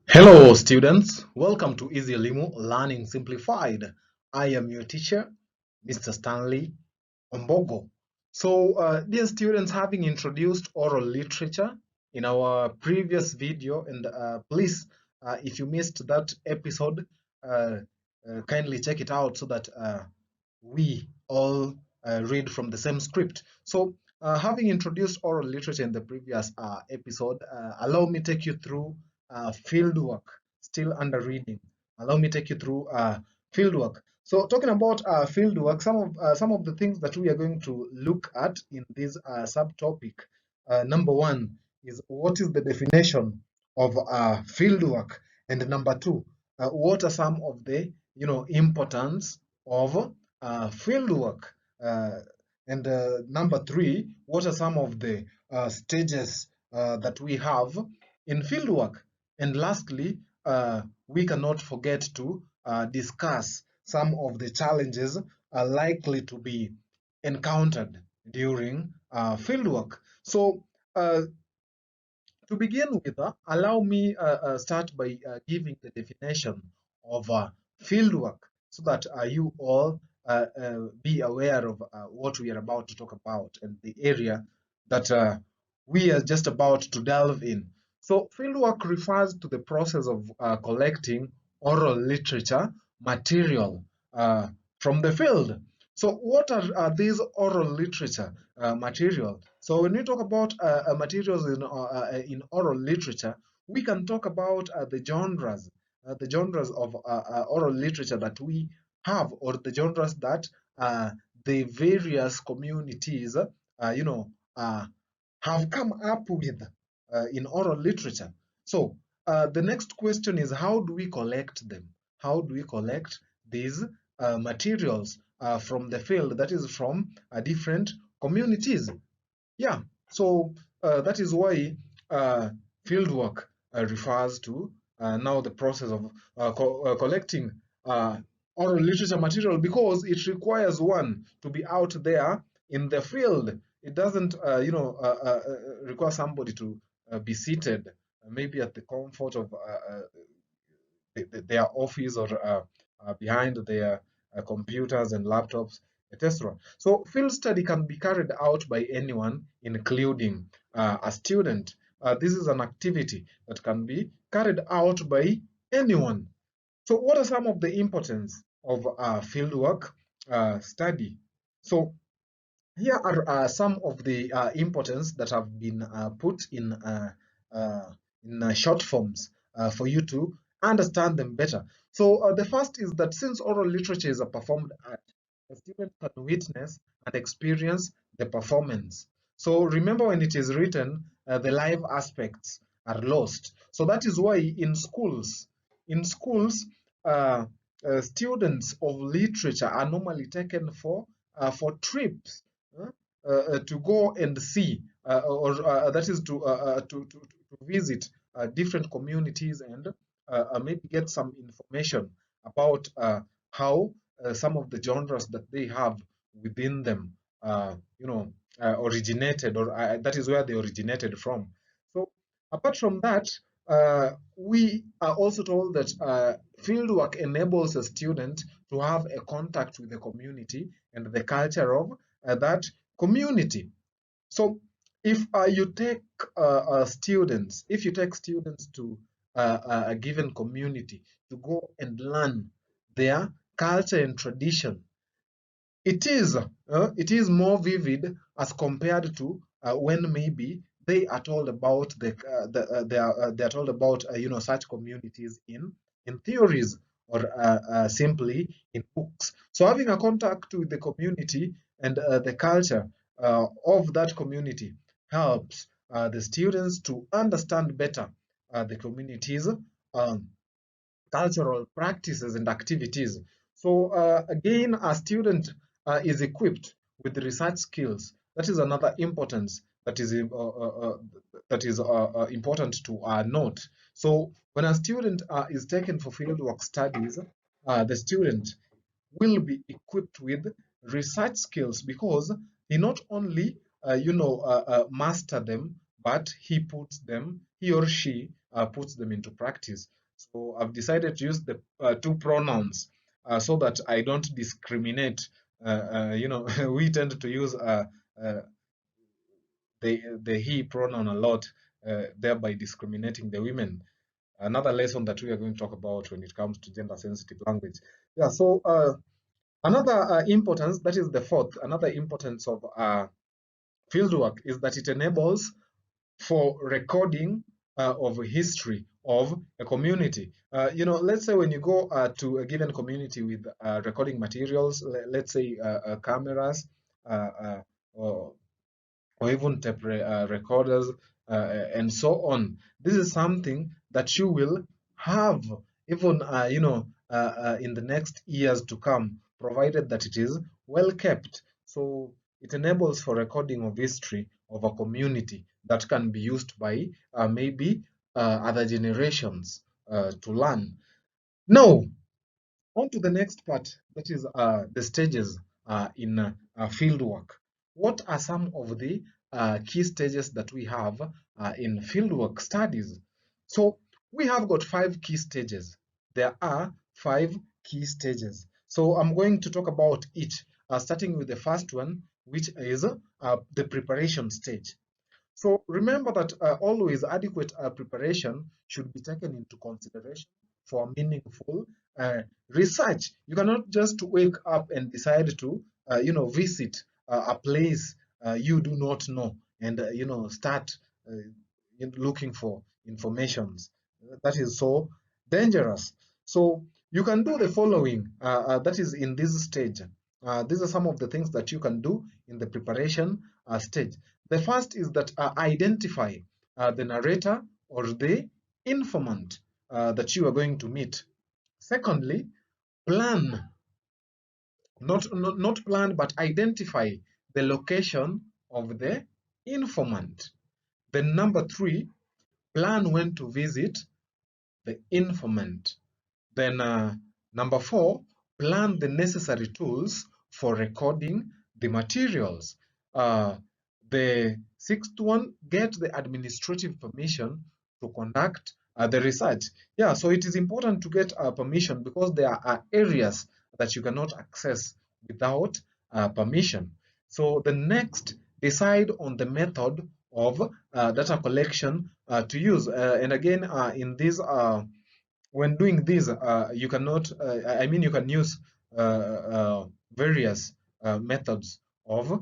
Hello, students. Welcome to Easy Elimu Learning Simplified. I am your teacher, Mr. Stanley Ombogo. So, dear students, having introduced oral literature in our previous video, and please, if you missed that episode, uh, kindly check it out so that we all read from the same script. So, having introduced oral literature in the previous episode, allow me take you through fieldwork, still under reading. Allow me take you through fieldwork. So, talking about fieldwork, some of the things that we are going to look at in this subtopic. Number one is what is the definition of fieldwork, and number two, what are some of the importance of fieldwork. Uh, and number three, what are some of the stages that we have in fieldwork? And lastly, we cannot forget to discuss some of the challenges are likely to be encountered during fieldwork. So, uh, to begin with, allow me start by giving the definition of fieldwork so that you all be aware of what we are about to talk about and the area that we are just about to delve in. So, fieldwork refers to the process of collecting oral literature material from the field. So, what are these oral literature material? So, when we talk about materials in oral literature, we can talk about the genres of oral literature that we have, or the genres that the various communities, you know, uh, have come up with in oral literature. So the next question is, how do we collect them? How do we collect these materials from the field, that is from different communities? Yeah, so that is why fieldwork refers to now the process of collecting oral literature material, because it requires one to be out there in the field. It doesn't, require somebody to be seated, maybe at the comfort of their office, or behind their computers and laptops, etc. So field study can be carried out by anyone, including a student. This is an activity that can be carried out by anyone. So what are some of the importance of fieldwork study? So here are some of the importance that have been put in short forms for you to understand them better. So the first is that since oral literature is a performed art, the student can witness and experience the performance. So remember, when it is written, the live aspects are lost. So that is why in schools, uh, students of literature are normally taken for trips to go and see, or that is to visit different communities, and maybe get some information about how some of the genres that they have within them, originated, or that is where they originated from. So apart from that, we are also told that fieldwork enables a student to have a contact with the community and the culture of that community. So if you take students to a given community to go and learn their culture and tradition, it is more vivid as compared to when maybe they are told about they are told about such communities in theories, or simply in books. So having a contact with the community and the culture of that community helps the students to understand better the community's um, cultural practices and activities. So again, a student is equipped with research skills. That is another importance that is important to note. So when a student is taken for fieldwork studies, the student will be equipped with research skills, because he not only master them, but he or she puts them into practice. So I've decided to use the two pronouns so that I don't discriminate. We tend to use the he pronoun a lot, thereby discriminating the women. Another lesson that we are going to talk about when it comes to gender sensitive language. Yeah, so another importance, that is the fourth, another importance of fieldwork is that it enables for recording of history of a community. Let's say when you go to a given community with recording materials, let's say cameras, or even tape recorders, and so on. This is something that you will have even in the next years to come, provided that it is well kept. So it enables for recording of history of a community that can be used by maybe other generations to learn. Now, on to the next part, that is the stages in fieldwork. What are some of the key stages that we have in fieldwork studies? So we have got 5 key stages. There are 5 key stages. So I'm going to talk about each, starting with the first one, which is the preparation stage. So remember that always adequate preparation should be taken into consideration for meaningful research. You cannot just wake up and decide to, visit a place you do not know and, start looking for informations. That is so dangerous. So you can do the following, that is in this stage. These are some of the things that you can do in the preparation stage. The first is that identify the narrator or the informant that you are going to meet. Secondly, plan, not plan, but identify the location of the informant. Then number 3, plan when to visit the informant. Then number 4, plan the necessary tools for recording the materials. The 6th one, get the administrative permission to conduct the research. Yeah, so it is important to get permission because there are areas that you cannot access without permission. So the next, decide on the method of data collection to use. And again, in this when doing this, you cannot, you can use various methods of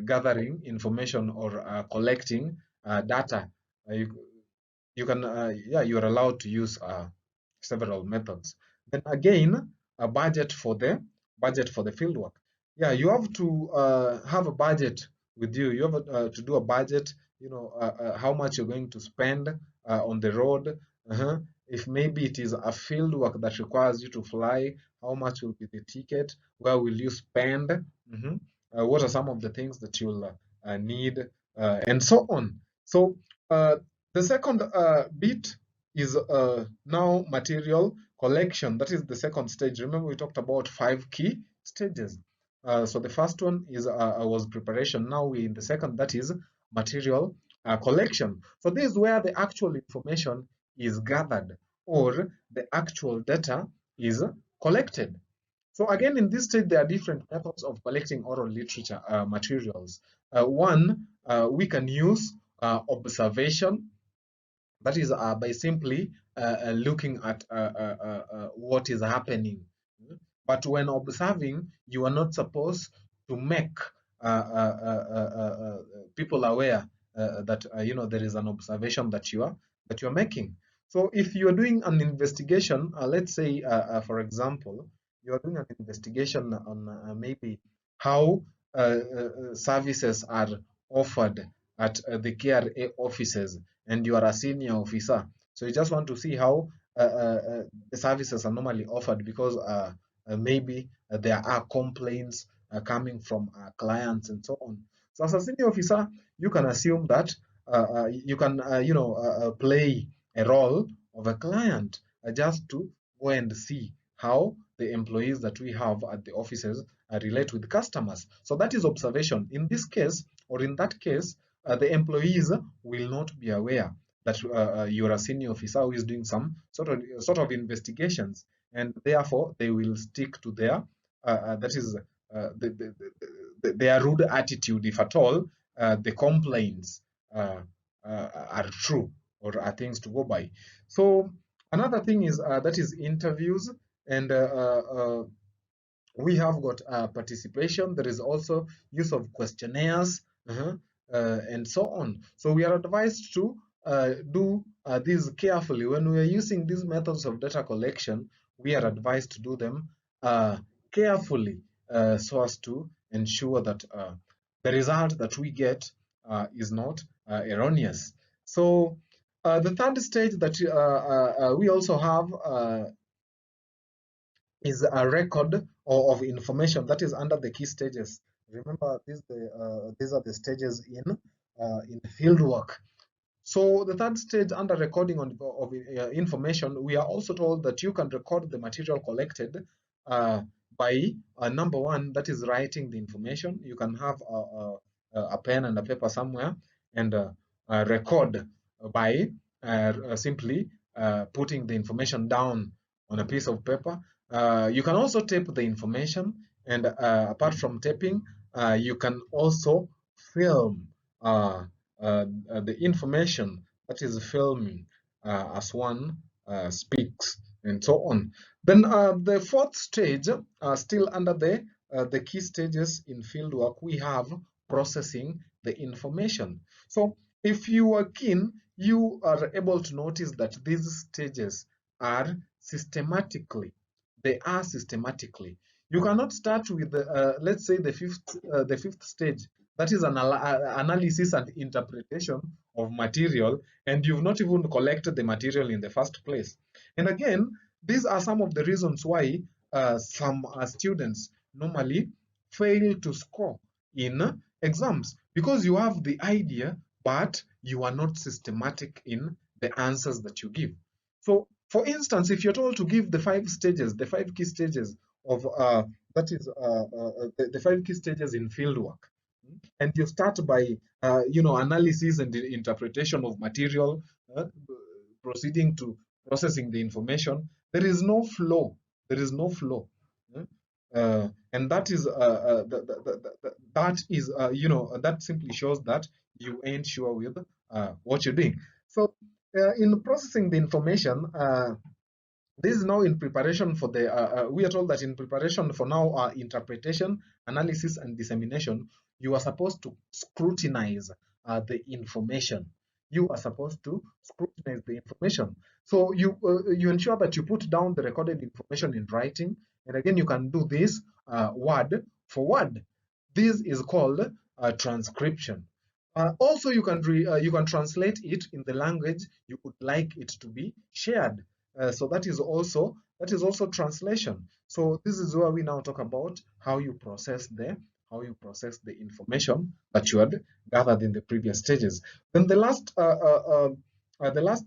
gathering information or collecting data. You can, you're allowed to use several methods. Then again, a budget for the fieldwork. Yeah, you have to have a budget with you. You have to do a budget. How much you're going to spend on the road. If maybe it is a field work that requires you to fly, how much will be the ticket? Where will you spend? What are some of the things that you'll need, and so on. So the second bit is now material collection. That is the second stage. Remember, we talked about 5 key stages. So the first one is was preparation. Now we're in the second, that is material collection. So this is where the actual information is gathered or the actual data is collected. So again, in this stage, there are different methods of collecting oral literature materials. One, we can use observation. That is by simply looking at what is happening. But when observing, you are not supposed to make people aware that there is an observation that you are making. So if you are doing an investigation, let's say for example, you are doing an investigation on maybe how services are offered at the KRA offices, and you are a senior officer. So you just want to see how the services are normally offered, because maybe there are complaints coming from clients and so on. So as a senior officer, you can assume that you can play a role of a client just to go and see how the employees that we have at the offices relate with customers. So that is observation. In this case, or in that case, the employees will not be aware that you're a senior officer who is doing some sort of investigations, and therefore they will stick to their that is their rude attitude, if at all the complaints are true or are things to go by. So another thing is that is interviews, and we have got participation. There is also use of questionnaires, and so on. So we are advised to do these carefully. When we are using these methods of data collection, we are advised to do them carefully, so as to ensure that the result that we get is not erroneous. So the third stage that we also have is a record of information that is under the key stages. Remember, these are the stages in field work. So the third stage under recording of information, we are also told that you can record the material collected by number one, that is writing the information. You can have a pen and a paper somewhere and record by simply putting the information down on a piece of paper. You can also tape the information, and apart from taping, you can also film the information that is filming as one speaks, and so on. Then the fourth stage, still under the key stages in fieldwork, we have processing the information. So if you are keen, you are able to notice that these stages are systematically. They are systematically. You cannot start with let's say the fifth stage, that is an analysis and interpretation of material, and you've not even collected the material in the first place. And again, these are some of the reasons why some students normally fail to score in exams, because you have the idea, but you are not systematic in the answers that you give. So, for instance, if you're told to give the 5 stages, the 5 key stages of that is the 5 key stages in fieldwork, and you start by analysis and the interpretation of material, proceeding to processing the information, there is no flow. There is no flow. And that is that simply shows that you ain't sure with what you're doing. So in processing the information, this is now in preparation for the, we are told that in preparation for now interpretation, analysis, and dissemination, you are supposed to scrutinize the information. You are supposed to scrutinize the information. So you ensure that you put down the recorded information in writing. And again, you can do this word for word. This is called transcription. Also, you can translate it in the language you would like it to be shared. So that is also translation. So this is where we now talk about how you process the information that you had gathered in the previous stages. Then the last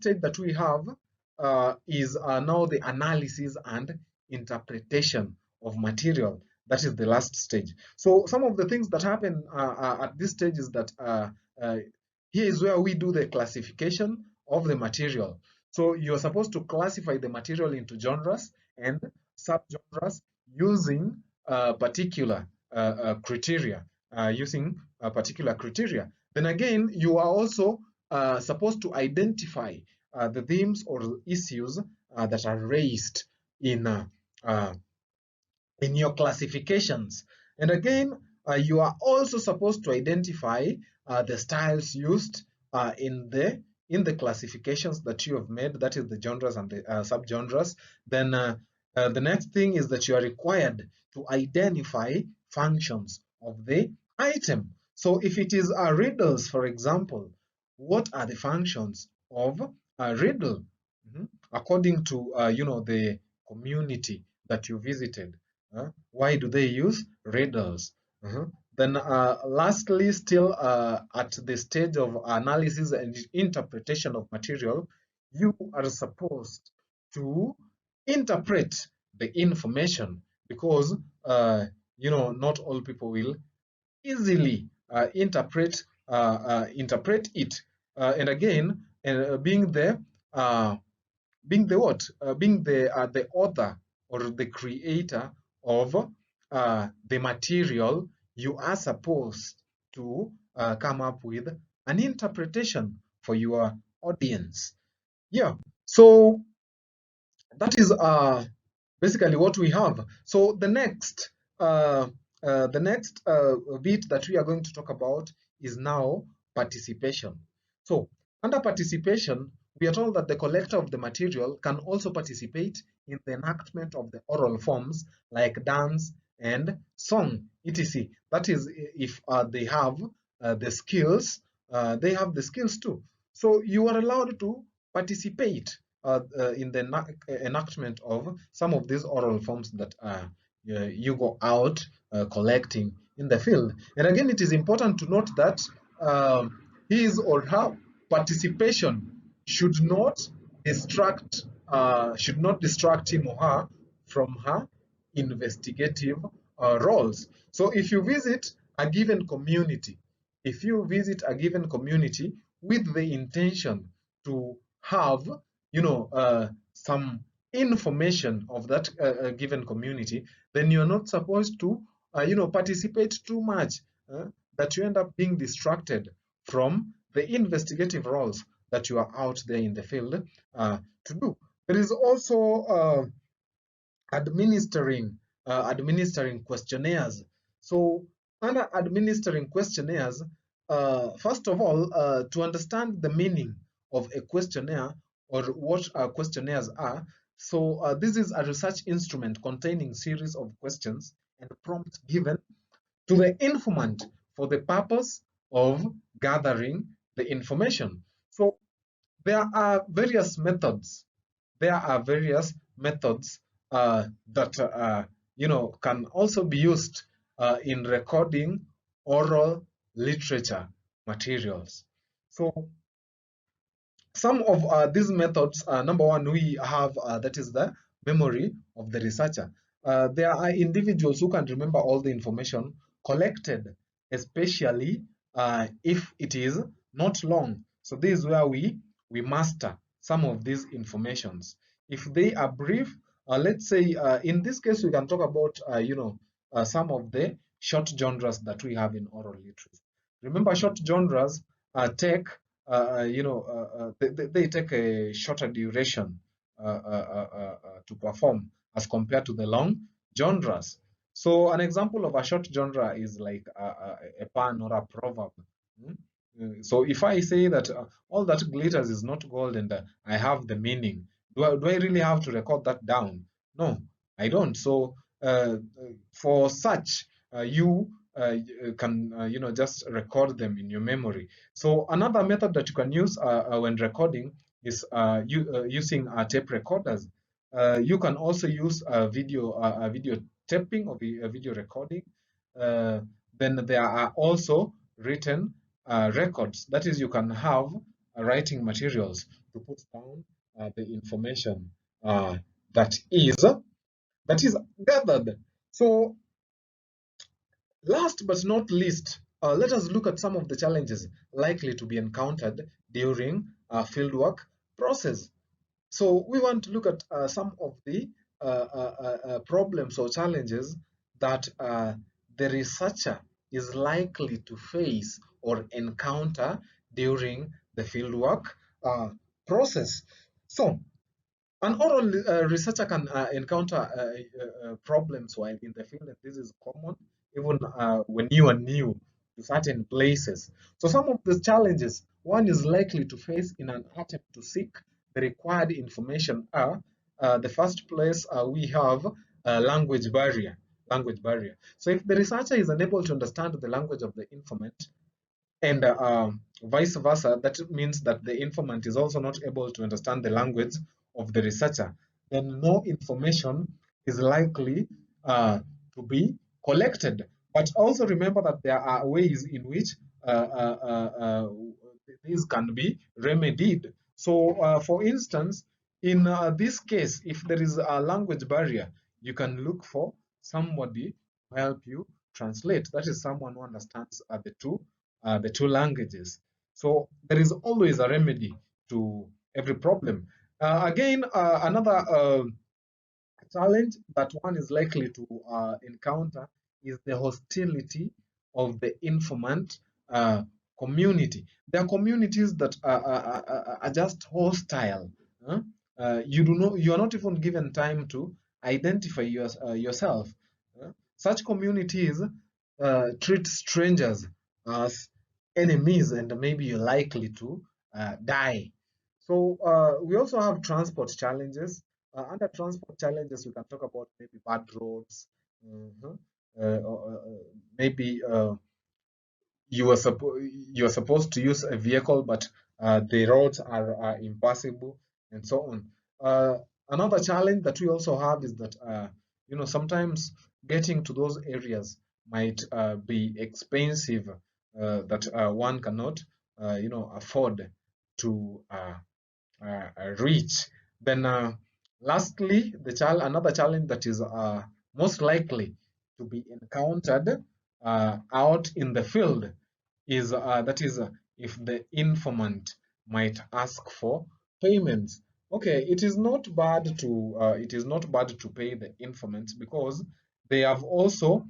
stage that we have is now the analysis and interpretation of material. That is the last stage. So some of the things that happen at this stage is that here is where we do the classification of the material. So you're supposed to classify the material into genres and subgenres using particular criteria. Then again, you are also supposed to identify the themes or issues that are raised in your classifications. And again, you are also supposed to identify the styles used in the classifications that you have made, that is the genres and the subgenres. Then the next thing is that you are required to identify functions of the item. So if it is a riddles, for example, what are the functions of a riddle according to the community that you visited? Why do they use riddles? Then lastly, still at the stage of analysis and interpretation of material, you are supposed to interpret the information, because not all people will easily interpret it. And again, being the what? Being the author or the creator of the material, you are supposed to come up with an interpretation for your audience. Yeah, so that is basically what we have. So the next bit that we are going to talk about is now participation. So under participation, we are told that the collector of the material can also participate in the enactment of the oral forms like dance and song, etc. That is, if they have the skills, they have the skills too. So you are allowed to participate in the enactment of some of these oral forms that you go out collecting in the field. And again, it is important to note that his or her participation should not distract him or her from her investigative roles. So if you visit a given community, with the intention to have, some information of that given community, then you're not supposed to, participate too much, that you end up being distracted from the investigative roles that you are out there in the field to do. There is also administering questionnaires. So under administering questionnaires, first of all, to understand the meaning of a questionnaire or what questionnaires are, so this is a research instrument containing series of questions and prompts given to the informant for the purpose of gathering the information. So there are various methods. That can also be used in recording oral literature materials. So some of these methods, number one, we have that is the memory of the researcher. There are individuals who can remember all the information collected, especially if it is not long. So this is where we master some of these informations. If they are brief, let's say in this case, we can talk about some of the short genres that we have in oral literacy. Remember, short genres take they take a shorter duration to perform as compared to the long genres. So an example of a short genre is like a pun or a proverb. So if I say that all that glitters is not gold and I have the meaning, do I really have to record that down? No, I don't. So for such, you can just record them in your memory. So another method that you can use when recording is using tape recorders. You can also use video taping or video recording. Then there are also written records. That is, you can have writing materials to put down the information that is gathered. So last but not least, let us look at some of the challenges likely to be encountered during a fieldwork process. So we want to look at some of the problems or challenges that the researcher is likely to face or encounter during the fieldwork process. So an oral researcher can encounter problems while in the field, and this is common even when you are new to certain places. So some of the challenges one is likely to face in an attempt to seek the required information are the first place we have language barrier. So if the researcher is unable to understand the language of the informant, and vice versa, that means that the informant is also not able to understand the language of the researcher, then no information is likely to be collected. But also remember that there are ways in which these can be remedied. So for instance, in this case, if there is a language barrier, you can look for somebody to help you translate. That is someone who understands the two languages. So there is always a remedy to every problem. Again, another challenge that one is likely to encounter is the hostility of the informant community. There are communities that are just hostile. huh? You are not even given time to identify yourself. Such communities treat strangers as enemies, and maybe you're likely to die. So we also have transport challenges. Under transport challenges, we can talk about maybe bad roads, mhm, maybe you are supposed to use a vehicle, but the roads are impassable, and so on. Another challenge that we also have is that sometimes getting to those areas might be expensive, that one cannot afford to reach. Then lastly, another challenge that is most likely to be encountered out in the field is if the informant might ask for payments. Okay, it is not bad to pay the informant, because they have also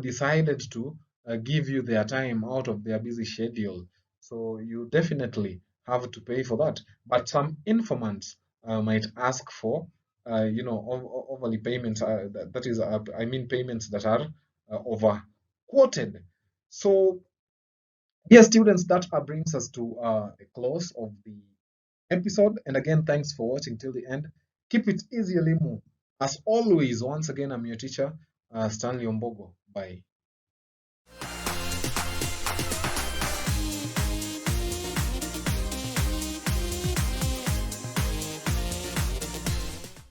decided to give you their time out of their busy schedule. So you definitely have to pay for that. But some informants might ask for overly payments, that is I mean payments that are over quoted. So dear students, that brings us to a close of the episode. And again, thanks for watching till the end. Keep it easy, Elimu. As always, once again, I'm your teacher, Stanley Ombogo. Bye.